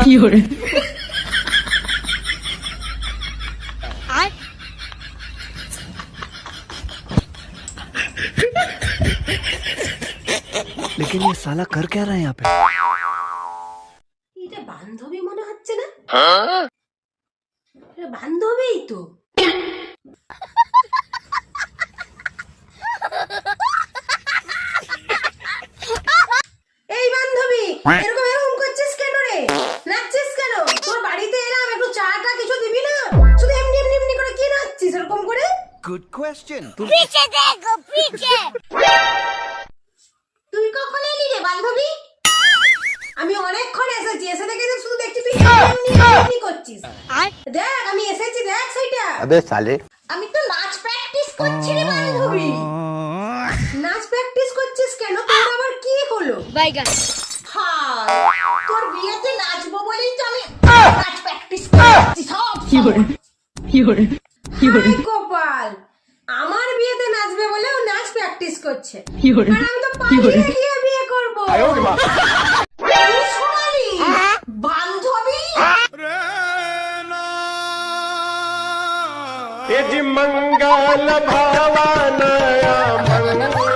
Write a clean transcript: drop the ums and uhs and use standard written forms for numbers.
fiore, लेकिन ये साला कर क्या रहा है यहाँ पे? এটা বান্ধবী মনে হচ্ছে না? এটা বান্ধবীই তো। এই বান্ধবী, এরকম এরকম করছিস কেন রে? নাচছিস কেন? তোর বাড়িতে এলাম, একটু চাটা কিছু দিবি না? শুধু এমনি এমনি এমনি করে কি নাচছিস এরকম করে? Good question. पीछे देखो पीछे তুই কখন এলি রে বান্ধবী? আমি অনেকক্ষণ এসেছি, এসে দেখে তো শুধু দেখছি তুই এমনি এমনি করছিস। দেখ আমি এসেছি, দেখ সেইটা। अबे साले আমি তো নাচ প্র্যাকটিস করছি রে বান্ধবী। নাচ প্র্যাকটিস করছিস কেন? তোর আবার কি হলো? बैगन হায়, তোর বিয়েতে নাচবো বলেই তো আমি নাচ প্র্যাকটিস করছি সব fiore, fiore, fiore, হায় গোপাল, আমার বিয়েতে নাচবে বলে ও নাচ প্র্যাকটিস করছে। fiore, আর আমি তো fiore. পালিয়ে গিয়ে বিয়ে করবো। এই সোনালি, বান্ধবী यजि मंगल भावनया मंगल